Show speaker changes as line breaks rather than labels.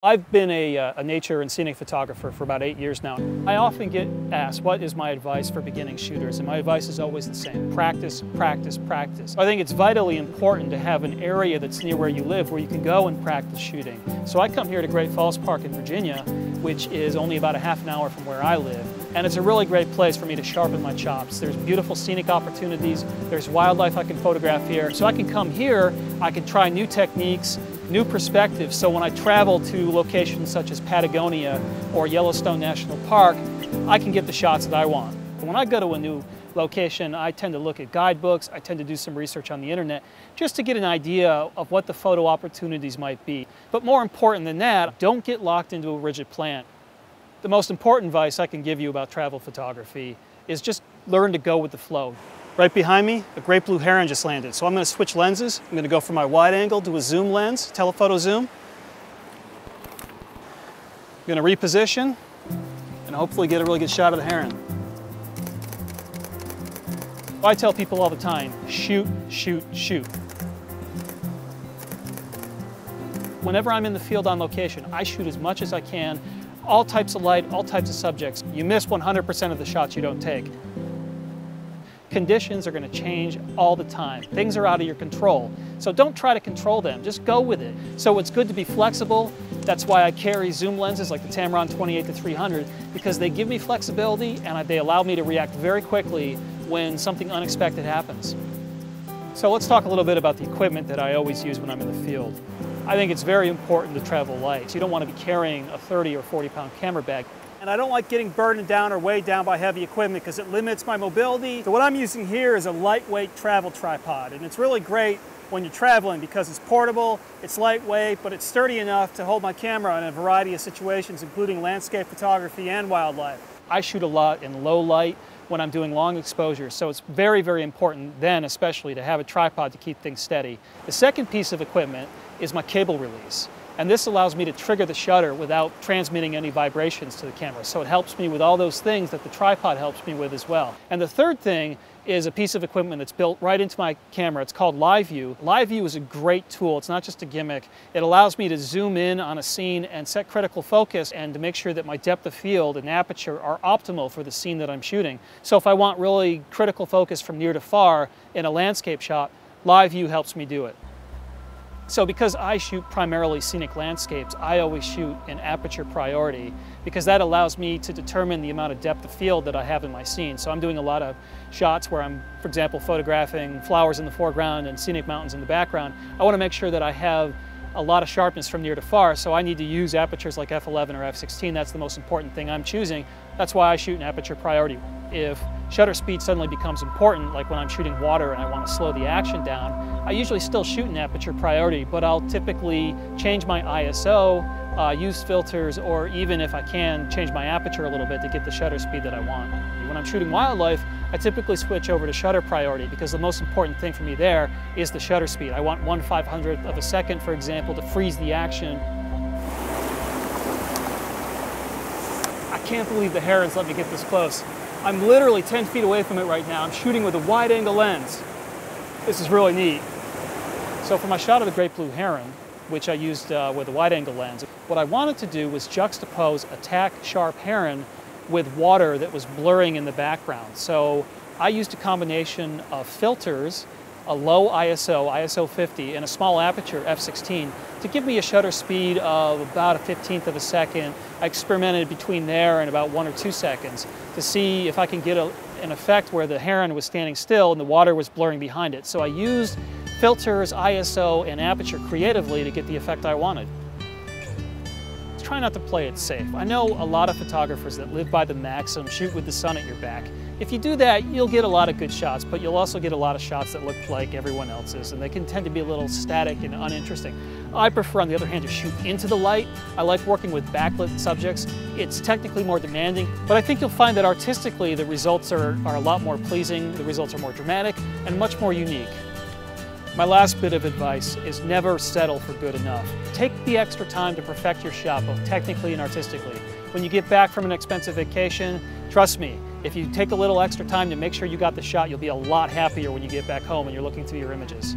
I've been a nature and scenic photographer for about 8 years now. I often get asked, what is my advice for beginning shooters? And my advice is always the same: practice, practice, practice. I think it's vitally important to have an area that's near where you live where you can go and practice shooting. So I come here to Great Falls Park in Virginia, which is only about a half an hour from where I live. And it's a really great place for me to sharpen my chops. There's beautiful scenic opportunities, there's wildlife I can photograph here. So I can come here, I can try new techniques, new perspectives, so when I travel to locations such as Patagonia or Yellowstone National Park, I can get the shots that I want. When I go to a new location, I tend to look at guidebooks, I tend to do some research on the internet, just to get an idea of what the photo opportunities might be. But more important than that, don't get locked into a rigid plan. The most important advice I can give you about travel photography is just learn to go with the flow. Right behind me, a great blue heron just landed. So I'm going to switch lenses. I'm going to go from my wide angle to a zoom lens, telephoto zoom. I'm going to reposition and hopefully get a really good shot of the heron. I tell people all the time, shoot, shoot, shoot. Whenever I'm in the field on location, I shoot as much as I can, all types of light, all types of subjects. You miss 100% of the shots you don't take. Conditions are going to change all the time. Things are out of your control. So don't try to control them, just go with it. So it's good to be flexible. That's why I carry zoom lenses like the Tamron 28-300, because they give me flexibility and they allow me to react very quickly when something unexpected happens. So let's talk a little bit about the equipment that I always use when I'm in the field. I think it's very important to travel light. You don't want to be carrying a 30 or 40-pound camera bag. And I don't like getting burdened down or weighed down by heavy equipment because it limits my mobility. So what I'm using here is a lightweight travel tripod, and it's really great when you're traveling because it's portable, it's lightweight, but it's sturdy enough to hold my camera in a variety of situations, including landscape photography and wildlife. I shoot a lot in low light when I'm doing long exposures, so it's very, very important then especially to have a tripod to keep things steady. The second piece of equipment is my cable release. And this allows me to trigger the shutter without transmitting any vibrations to the camera. So it helps me with all those things that the tripod helps me with as well. And the third thing is a piece of equipment that's built right into my camera. It's called Live View. Live View is a great tool. It's not just a gimmick. It allows me to zoom in on a scene and set critical focus and to make sure that my depth of field and aperture are optimal for the scene that I'm shooting. So if I want really critical focus from near to far in a landscape shot, Live View helps me do it. So because I shoot primarily scenic landscapes, I always shoot in Aperture Priority because that allows me to determine the amount of depth of field that I have in my scene. So I'm doing a lot of shots where I'm, for example, photographing flowers in the foreground and scenic mountains in the background. I want to make sure that I have a lot of sharpness from near to far, so I need to use apertures like f11 or f16. That's the most important thing I'm choosing. That's why I shoot in Aperture Priority. If shutter speed suddenly becomes important, like when I'm shooting water and I want to slow the action down, I usually still shoot in Aperture Priority, but I'll typically change my ISO, use filters, or even if I can, change my aperture a little bit to get the shutter speed that I want. When I'm shooting wildlife, I typically switch over to shutter priority because the most important thing for me there is the shutter speed. I want 1/500th of a second, for example, to freeze the action. I can't believe the herons let me get this close. I'm literally 10 feet away from it right now. I'm shooting with a wide angle lens. This is really neat. So for my shot of the great blue heron, which I used with a wide angle lens, what I wanted to do was juxtapose a tack sharp heron with water that was blurring in the background. So I used a combination of filters, a low ISO, ISO 50, and a small aperture, f16, to give me a shutter speed of about a 1/15th of a second. I experimented between there and about 1 or 2 seconds to see if I can get an effect where the heron was standing still and the water was blurring behind it. So I used filters, ISO, and aperture creatively to get the effect I wanted. Try not to play it safe. I know a lot of photographers that live by the maxim, shoot with the sun at your back. If you do that, you'll get a lot of good shots, but you'll also get a lot of shots that look like everyone else's, and they can tend to be a little static and uninteresting. I prefer, on the other hand, to shoot into the light. I like working with backlit subjects. It's technically more demanding, but I think you'll find that artistically the results are a lot more pleasing, the results are more dramatic, and much more unique. My last bit of advice is never settle for good enough. Take the extra time to perfect your shot, both technically and artistically. When you get back from an expensive vacation, trust me, if you take a little extra time to make sure you got the shot, you'll be a lot happier when you get back home and you're looking through your images.